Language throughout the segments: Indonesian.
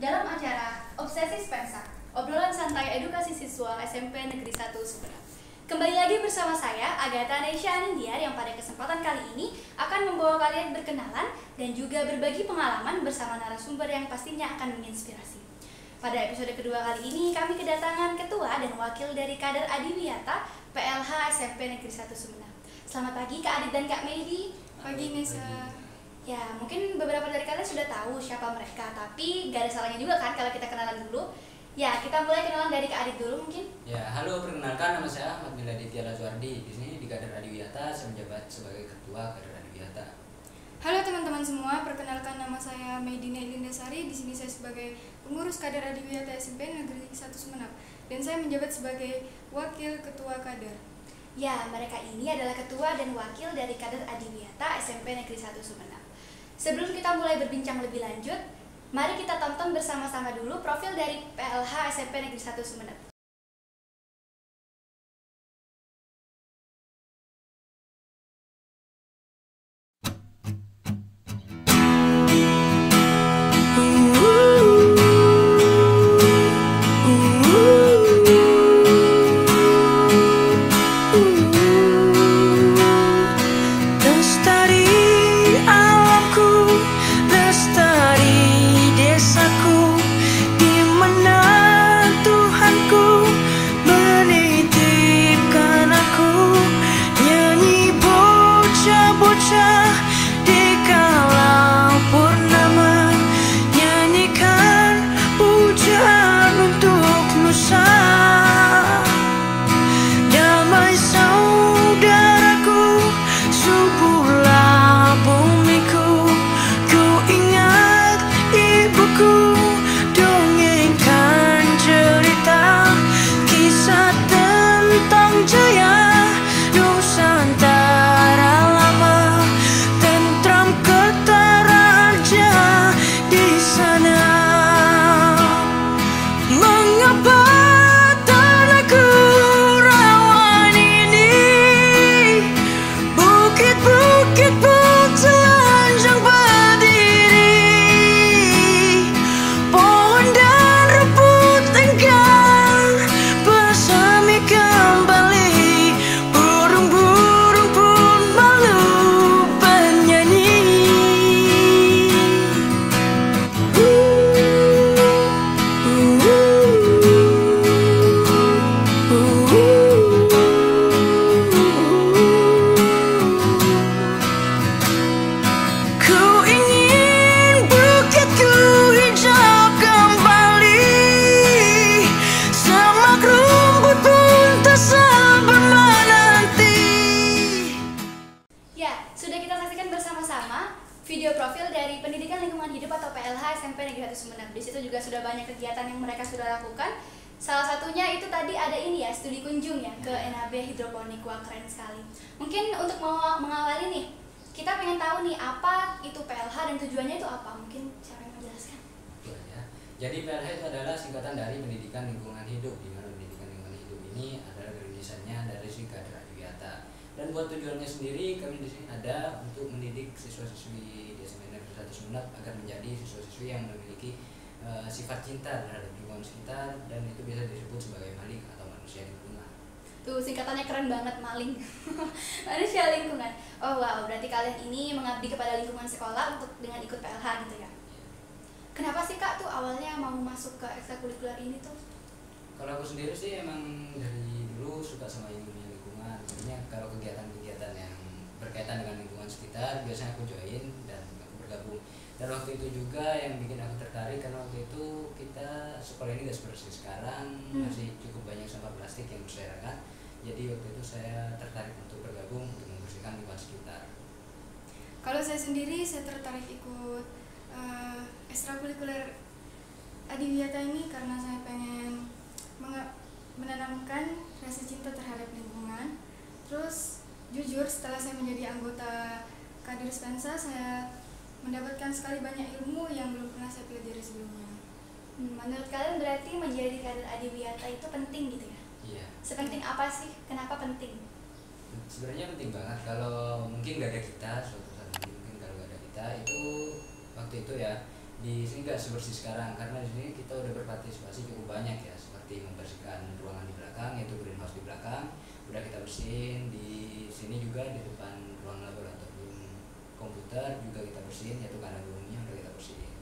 dalam acara Obsesi Spensa, obrolan santai edukasi siswa SMP Negeri 1 Sumedang. Kembali lagi bersama saya, Agatha Nesya Anindya, yang pada kesempatan kali ini akan membawa kalian berkenalan dan juga berbagi pengalaman bersama narasumber yang pastinya akan menginspirasi. Pada episode kedua kali ini, kami kedatangan ketua dan wakil dari kader Adiwiyata PLH SMP Negeri 1 Sumedang. Selamat pagi Kak Adit dan Kak Medi. Pagi Nesa. Ya, mungkin beberapa dari kalian sudah tahu siapa mereka, tapi gak ada salahnya juga kan kalau kita kenalan dulu. Ya, kita mulai kenalan dari Kak Adit dulu mungkin. Ya, halo, perkenalkan nama saya Ahmad Miladitya Lazuardi. Di sini di kader Adiwiyata saya menjabat sebagai ketua kader Adiwiyata. Halo teman-teman semua, perkenalkan nama saya Medina Elindasari. Di sini saya sebagai pengurus kader Adiwiyata SMP Negeri 1 Sumeneb dan saya menjabat sebagai wakil ketua kader. Ya, mereka ini adalah ketua dan wakil dari kader Adiwiyata SMP Negeri 1 Sumeneb. Sebelum kita mulai berbincang lebih lanjut, mari kita tonton bersama-sama dulu profil dari PLH SMP Negeri 1 Sumeneb. Video profil dari Pendidikan Lingkungan Hidup atau PLH SMP Negeri 1 Sumeneb. Di situ juga sudah banyak kegiatan yang mereka sudah lakukan. Salah satunya itu tadi ada ini ya, studi kunjung ya ke NAB Hidroponik. Wah, keren sekali. Mungkin untuk mengawali nih, kita pengen tahu nih apa itu PLH dan tujuannya itu apa? Mungkin siapa yang menjelaskan? Ya. Jadi PLH itu adalah singkatan dari Pendidikan Lingkungan Hidup, di mana Pendidikan Lingkungan Hidup ini adalah rintisannya dari Kadar Adiwiyata. Dan buat tujuannya sendiri, kami di sini ada untuk mendidik siswa-siswi di SMP Negeri 1 Sumeneb agar menjadi siswa-siswi yang memiliki sifat cinta terhadap lingkungan sekitar, dan itu bisa disebut sebagai malik atau manusia lingkungan. Tuh, singkatannya keren banget, maling. Manusia lingkungan. Oh wow, berarti kalian ini mengabdi kepada lingkungan sekolah untuk dengan ikut PLH gitu ya. Kenapa sih Kak tuh awalnya mau masuk ke ekstrakurikuler ini tuh? Kalau aku sendiri sih emang dari dulu suka sama ilmu lingkungan. Sebenarnya kalau kegiatan-kegiatan yang berkaitan dengan lingkungan sekitar biasanya aku join dan aku bergabung. Dan waktu itu juga yang bikin aku tertarik karena waktu itu kita sekolah ini gak seperti sekarang, masih cukup banyak sampah plastik yang berserakan. Jadi waktu itu saya tertarik untuk bergabung untuk membersihkan lingkungan sekitar. Kalau saya sendiri, saya tertarik ikut ekstrakurikuler Adiwiyata ini karena saya pengen menanamkan rasa cinta terhadap lingkungan. Terus jujur setelah saya menjadi anggota kader Spensa, saya mendapatkan sekali banyak ilmu yang belum pernah saya pelajari sebelumnya. Menurut kalian berarti menjadi kader Adiwiyata itu penting gitu ya? Iya. Sepenting apa sih? Kenapa penting? Sebenarnya penting banget. Kalau mungkin gak ada kita, suatu saat nanti mungkin kalau gak ada kita itu waktu itu ya di sini nggak sebersih sekarang, karena di sini kita udah berpartisipasi cukup banyak ya, seperti membersihkan ruangan di belakang, yaitu greenhouse di belakang udah kita bersihin. Di sini juga di depan ruang laboratorium komputer juga kita bersihin, yaitu kandang burungnya udah kita bersihin.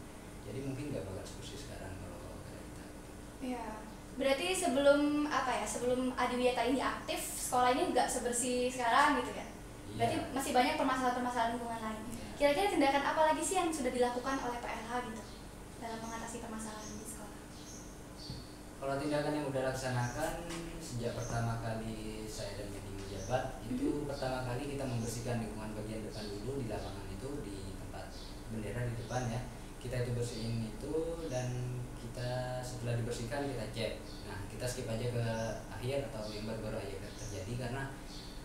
Jadi mungkin nggak bakal sebersih sekarang kalau kayak kita. Ya, berarti sebelum sebelum Adiwiyata ini aktif, sekolah ini nggak sebersih sekarang gitu ya? Berarti Iya. masih banyak permasalahan-permasalahan lingkungan lain. Kira-kira tindakan apa lagi sih yang sudah dilakukan oleh PLH gitu dalam mengatasi permasalahan di sekolah? Kalau tindakan yang udah laksanakan sejak pertama kali saya dan Medi menjabat, itu pertama kali kita membersihkan lingkungan bagian depan dulu di lapangan itu, di tempat bendera di depan ya. Kita itu bersihin itu, dan kita setelah dibersihkan kita cek. Nah, kita skip aja ke akhir atau yang baru-baru aja terjadi, karena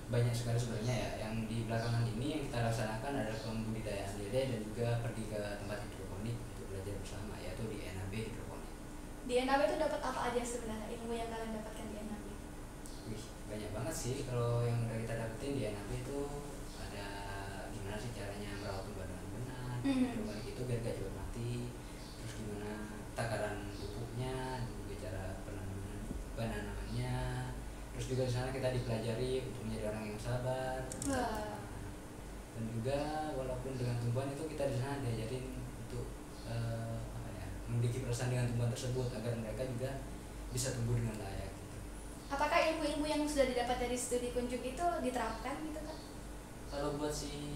banyak sekali sebenarnya ya yang di belakangan ini. Yang kita laksanakan adalah pembudidayaan lele dan juga pergi ke tempat hidroponik untuk belajar bersama, yaitu di NAB hidroponik. Di NAB itu dapat apa aja sebenarnya ilmu yang kalian dapatkan di NAB? Wih, banyak banget sih kalau yang udah kita dapetin di NAB itu. Ada gimana sih caranya merawat tumbuhan dengan benar, hidroponik itu biar gak cepat mati, terus gimana takaran pupuknya, dan juga cara penanamannya. Terus juga di sana kita dipelajari untuk menjadi orang yang sabar. Wah. Dan juga walaupun dengan tumbuhan itu kita di sana diajarin untuk memiliki perasaan dengan tumbuhan tersebut agar mereka juga bisa tumbuh dengan layak gitu. Apakah ilmu-ilmu yang sudah didapat dari studi kunjung itu diterapkan gitu Kak? Kalau buat si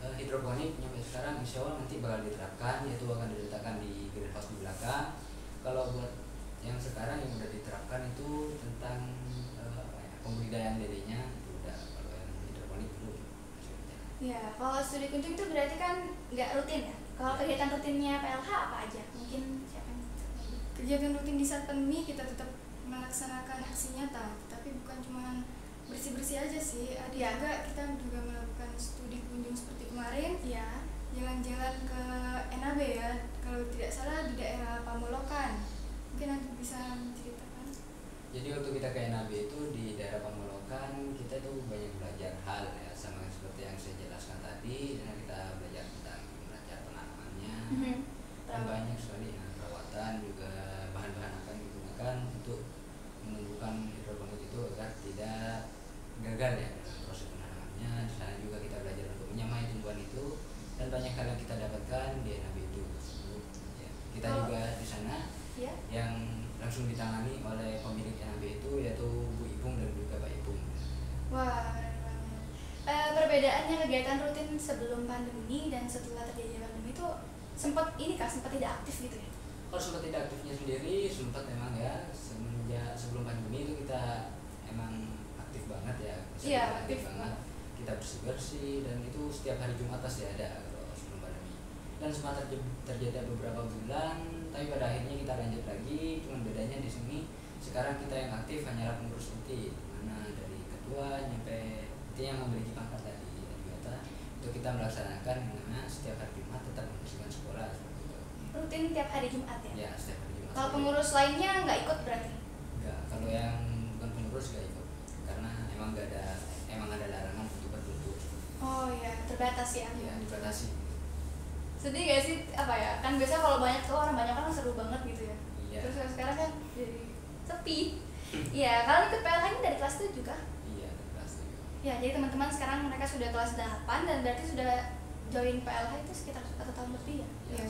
hidroponik sampai sekarang insya Allah nanti bakal diterapkan, yaitu akan diletakkan di greenhouse di belakang. Kalau buat yang sekarang yang udah diterapkan itu tentang pembudidayaan lelenya itu udah. Kalau yang hidroponik belum. Ya, kalau studi kunjung itu berarti kan nggak rutin ya? Kalau kegiatan rutinnya PLH apa aja? Mungkin siapa yang Kegiatan rutin di saat pandemi kita tetap melaksanakan aksi nyata, tapi bukan cuma bersih-bersih aja sih. Ada Ya. juga kita juga melakukan studi kunjung seperti kemarin, ya? jalan-jalan ke NAB ya. Kalau tidak salah di daerah Pamolokan. Mungkin nanti bisa menceritakan. Jadi waktu kita ke NAB itu di daerah Pamolokan, kita tuh banyak belajar hal ya, sama seperti yang saya jelaskan tadi. Dan kita belajar tentang gimana cara penanamannya, dan banyak sekali ya, perawatan, juga bahan-bahan apa yang digunakan untuk menumbuhkan hidroponik itu agar tidak gagal ya dalam proses penanamannya. Di sana juga kita belajar untuk menyamai tumbuhan itu, dan banyak hal yang kita dapatkan di NAB itu. Ya, kita juga di sana Ya? yang langsung ditangani oleh pemilik NAB itu, yaitu Bu Ipung dan juga Pak Ipung. Wah, keren banget. Perbedaannya kegiatan rutin sebelum pandemi dan setelah terjadi pandemi itu sempat tidak aktif gitu ya? Kalau sempat tidak aktifnya sendiri, sempat memang ya, semenjak sebelum pandemi itu kita emang aktif banget ya. Bisa Iya, dibilang aktif banget. Kita bersih-bersih, dan itu setiap hari Jumat pasti ada kalau sebelum pandemi. Dan sempat terjadi beberapa bulan, tapi pada akhirnya kita lanjut lagi. Cuman bedanya di sini sekarang kita yang aktif hanyalah pengurus inti, mana dari ketua nyampe yang memiliki pangkat tadi Adiwiyata, itu kita melaksanakan karena setiap hari Jumat tetap membersihkan sekolah seperti itu. Rutin tiap hari Jumat ya? Ya, setiap hari Jumat. Kalau pengurus lainnya nggak ikut berarti? Enggak, kalau yang bukan pengurus nggak ikut, karena emang ada larangan untuk berkumpul. Oh ya, terbatas ya? Ya, dibatasi. Sedih gak sih kan biasa kalau orang banyak kan seru banget gitu ya? Iya. Terus sekarang kan jadi sepi. Iya, kalian ikut PLH ini dari kelas 7 kah? Iya, dibatasi. Ya, jadi teman-teman sekarang mereka sudah kelas 8 dan berarti sudah join PLH itu sekitar 1 tahun lebih ya? Ya,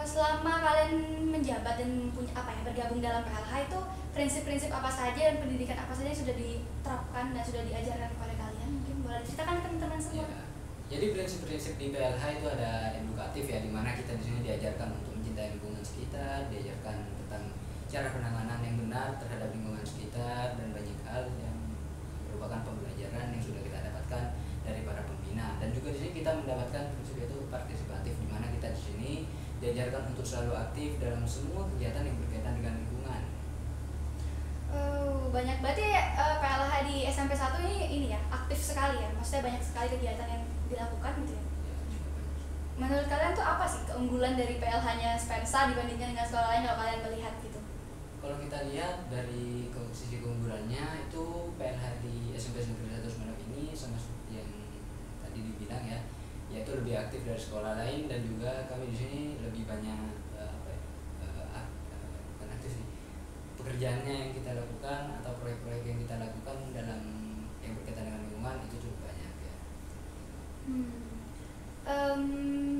Selama kalian menjabat dan bergabung dalam PLH itu prinsip-prinsip apa saja dan pendidikan apa saja yang sudah diterapkan dan sudah diajarkan kepada kalian? Mungkin boleh ceritakan ke teman-teman semua. Ya. Jadi prinsip-prinsip di PLH itu ada edukatif ya, di mana kita di sini diajarkan untuk mencintai lingkungan sekitar, diajarkan tentang cara penanganan yang benar terhadap lingkungan sekitar, dan banyak hal yang merupakan pembelajaran yang sudah kita dapatkan dari para pembina. Dan juga di sini kita mendapatkan prinsip yaitu partisipatif, di mana kita di sini diajarkan untuk selalu aktif dalam semua kegiatan yang berkaitan dengan lingkungan. Banyak berarti PLH di SMP 1 ini ya aktif sekali ya, maksudnya banyak sekali kegiatan yang dilakukan gitu ya. Menurut kalian tuh apa sih keunggulan dari PLH-nya Spensa dibandingkan dengan sekolah lain kalau kalian melihat gitu? Kalau kita lihat dari sisi keunggulannya itu PLH di SMP Negeri 1 Semarang ini sama seperti yang tadi dibilang ya, ya itu lebih aktif dari sekolah lain, dan juga kami di sini lebih banyak bukan aktif sih, pekerjaannya yang kita lakukan atau proyek-proyek yang kita lakukan dalam yang berkaitan dengan lingkungan itu cukup banyak ya.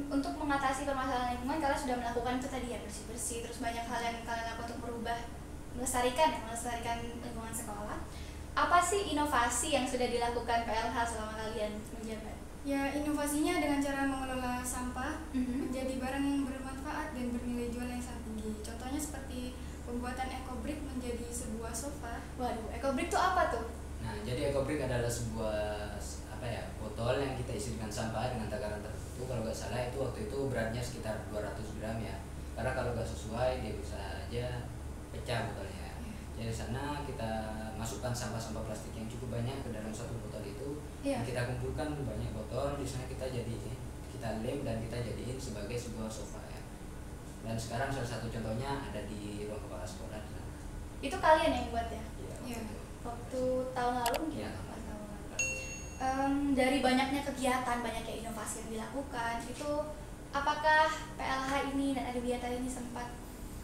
Untuk mengatasi permasalahan lingkungan, kalian sudah melakukan itu tadi ya, bersih-bersih, terus banyak hal yang kalian lakukan untuk merubah, melestarikan lingkungan sekolah. Apa sih inovasi yang sudah dilakukan PLH selama kalian menjabat? Ya, inovasinya dengan cara mengelola sampah menjadi barang yang bermanfaat dan bernilai jual yang sangat tinggi. Contohnya seperti pembuatan ecobrick menjadi sebuah sofa. Waduh, ecobrick itu apa tuh? Nah, jadi ecobrick adalah sebuah botol yang kita isi dengan sampah dengan takaran tertentu. Kalau nggak salah itu waktu itu beratnya sekitar 200 gram ya. Karena kalau nggak sesuai dia bisa aja pecah botolnya. Jadi di sana kita masukkan sampah-sampah plastik yang cukup banyak ke dalam satu botol itu. Kita kumpulkan banyak botol, di sana kita lem dan kita jadiin sebagai sebuah sofa ya. Dan sekarang salah satu contohnya ada di ruang kepala sekolah di sana. Itu kalian yang buat ya? Iya. Waktu tahun lalu gitu. Iya. Dari banyaknya kegiatan, banyaknya inovasi yang dilakukan, itu apakah PLH ini dan Adiwiyata ini sempat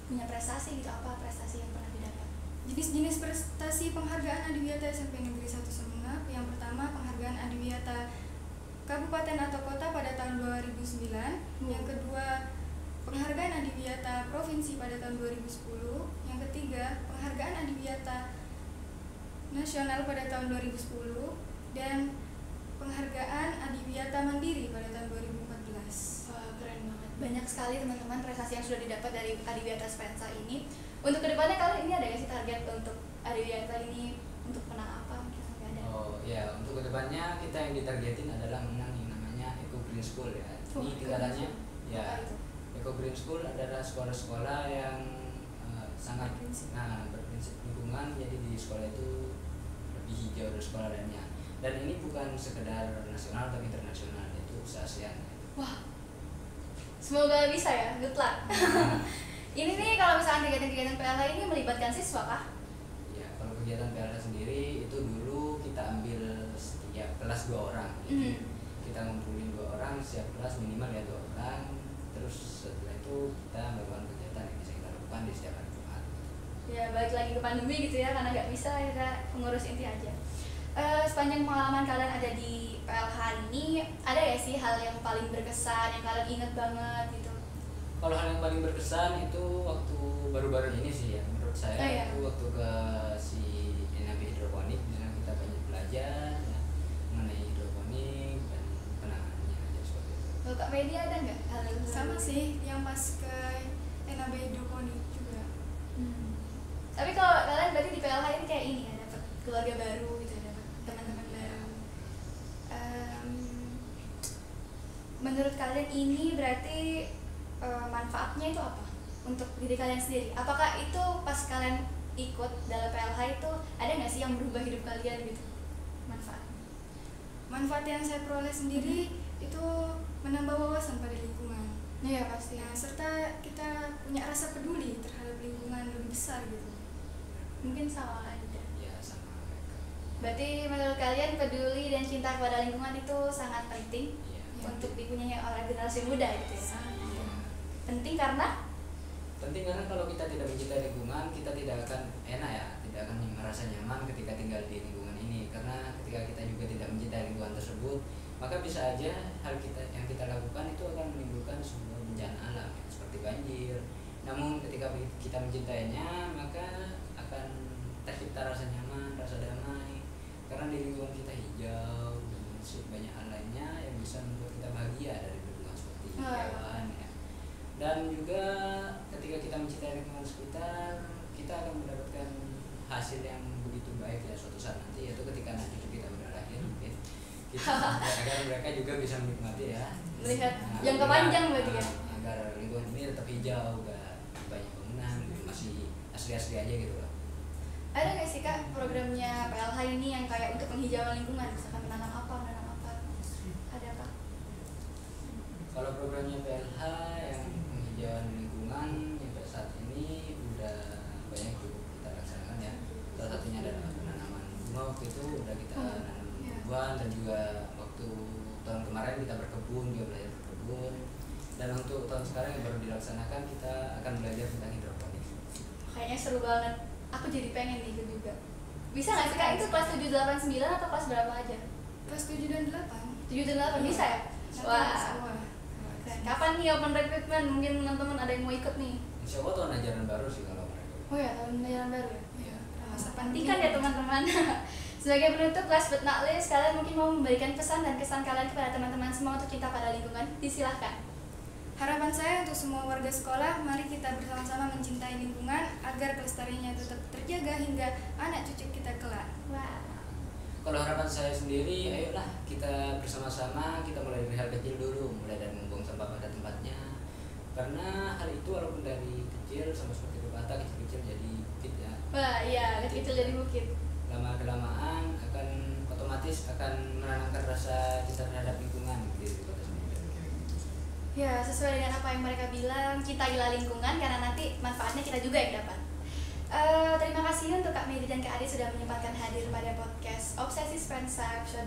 punya prestasi gitu? Apa prestasi yang pernah didapat? Jenis-jenis prestasi penghargaan Adiwiyata SMP Negeri 1 Sumenep. Yang pertama, penghargaan Adiwiyata Kabupaten atau Kota pada tahun 2009. Yang kedua, penghargaan Adiwiyata Provinsi pada tahun 2010. Yang ketiga, penghargaan Adiwiyata Nasional pada tahun 2010. Dan penghargaan Adiwiyata Mandiri pada tahun 2014. Wah, keren banget. Banyak sekali teman-teman prestasi yang sudah didapat dari Adiwiyata Spensa ini. Untuk kedepannya kalian ini ada nggak sih target untuk Adiwiyata ini untuk menang apa? Nggak ada. Oh ya, untuk kedepannya kita yang ditargetin adalah menang yang namanya Eco Green School ya. Ini tingkatannya ya. Eco Green School adalah sekolah-sekolah yang sangat berprinsip lingkungan. Jadi di sekolah itu lebih hijau dari sekolah lainnya. Dan ini bukan sekedar nasional tapi internasional, yaitu se-ASEAN. Wah, semoga bisa ya, good luck. Ini nih kalau misalkan kegiatan-kegiatan PLH ini melibatkan siswa kah? Ya, kalau kegiatan PLH sendiri itu dulu kita ambil setiap kelas 2 orang. Jadi kita ngumpulin 2 orang, setiap kelas minimal ya 2 orang. Terus setelah itu kita melakukan kegiatan yang bisa kita lakukan di setiap hari Jumat. Ya, balik lagi ke pandemi gitu ya, karena nggak bisa kita pengurus inti aja. Sepanjang pengalaman kalian ada di PLH ini, ada ya sih hal yang paling berkesan yang kalian inget banget gitu? Kalau hal yang paling berkesan itu waktu baru-baru ini sih ya, menurut saya itu waktu ke si NAB hidroponik, di sana kita banyak belajar ya, mengenai hidroponik dan penanganannya aja seperti itu. Kalau Kak Medi ada nggak hal yang Sama sih, yang pas ke NAB hidroponik juga. Tapi kalau kalian berarti di PLH ini kayak ini ya, dapat keluarga baru gitu, dapat teman-teman baru. Menurut kalian ini berarti manfaatnya itu apa untuk diri kalian sendiri? Apakah itu pas kalian ikut dalam PLH itu ada nggak sih yang berubah hidup kalian gitu? Manfaat yang saya peroleh sendiri itu menambah wawasan pada lingkungan. Iya pasti. Nah, serta kita punya rasa peduli terhadap lingkungan lebih besar gitu. Mungkin sama aja. Ya sama mereka. Berarti menurut kalian peduli dan cinta kepada lingkungan itu sangat penting untuk dipunyai oleh generasi muda gitu ya? Penting karena kalau kita tidak mencintai lingkungan, kita tidak akan enak ya, tidak akan merasa nyaman ketika tinggal di lingkungan ini. Karena ketika kita juga tidak mencintai lingkungan tersebut, maka bisa aja hal yang kita lakukan itu akan menimbulkan sebuah bencana alam ya, seperti banjir. Namun ketika kita mencintainya, maka akan tercipta rasa nyaman, rasa damai. Karena di lingkungan kita hijau dan banyak hal lainnya yang bisa membuat kita bahagia dari lingkungan seperti hewan ya. Dan juga ketika kita mencintai lingkungan sekitar, kita akan mendapatkan hasil yang begitu baik ya suatu saat nanti, yaitu ketika anak cucu kita udah lahir mungkin agar mereka juga bisa menikmati ya, melihat jangka panjang berarti ya, agar lingkungan ini tetap hijau, gak banyak bangunan, masih asli-asli aja gitu loh. Ada nggak sih Kak programnya PLH ini yang kayak untuk penghijauan lingkungan, misalkan menanam apa? Ada Kak? Kalau programnya PLH yang penghijauan lingkungan sampai saat ini udah banyak kita laksanakan ya. Salah satunya adalah penanaman bunga, waktu itu udah kita nanam bunga, dan juga waktu tahun kemarin kita berkebun, juga belajar berkebun. Dan untuk tahun sekarang yang baru dilaksanakan kita akan belajar tentang hidroponik. Kayaknya seru banget. Aku jadi pengen nih ikut juga. Bisa nggak sih Kak, itu kelas 7, 8, 9 atau kelas berapa aja? Kelas 7 dan 8. 7 dan 8 bisa ya? Wah. Keren. Kapan nih open recruitment? Mungkin teman-teman ada yang mau ikut nih. Insya Allah tahun ajaran baru sih kalau mereka. Oh ya, tahun ajaran baru ya? Iya, Masa nantikan ya teman-teman. Sebagai penutup kelas but not least, kalian mungkin mau memberikan pesan dan kesan kalian kepada teman-teman semua untuk cinta pada lingkungan. Disilahkan. Harapan saya untuk semua warga sekolah, mari kita bersama-sama mencintai lingkungan agar kelestariannya tetap terjaga hingga anak cucu kita kelak. Wah. Kalau harapan saya sendiri, ayolah kita bersama-sama, kita mulai dari hal kecil dulu, mulai dari membuang sampah pada tempatnya. Karena hal itu walaupun dari kecil, sama seperti pepatah, kecil-kecil jadi bukit ya. Wah, iya, kecil jadi bukit. Lama-kelamaan akan otomatis akan menanamkan rasa cinta terhadap lingkungan di kota sendiri. Ya, sesuai dengan apa yang mereka bilang, cintailah lingkungan karena nanti manfaatnya kita juga yang dapat. Terima kasih untuk Kak Medi dan Kak Adi sudah menyempatkan hadir pada podcast Obsesi Spensa episode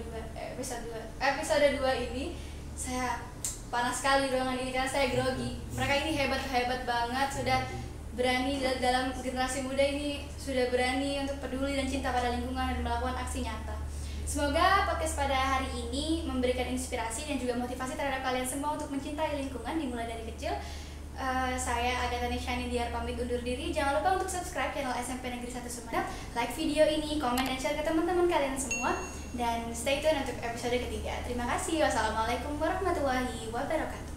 2 ini. Saya panas sekali ruangan ini karena saya grogi. Mereka ini hebat banget, sudah berani dalam generasi muda ini, sudah berani untuk peduli dan cinta pada lingkungan dan melakukan aksi nyata. Semoga podcast pada hari ini memberikan inspirasi dan juga motivasi terhadap kalian semua untuk mencintai lingkungan dimulai dari kecil. Saya Agatha Nishani Diar pamit undur diri. Jangan lupa untuk subscribe channel SMP Negeri 1 Sumeneb, like video ini, komen dan share ke teman-teman kalian semua, dan stay tune untuk episode ketiga. Terima kasih. Wassalamualaikum warahmatullahi wabarakatuh.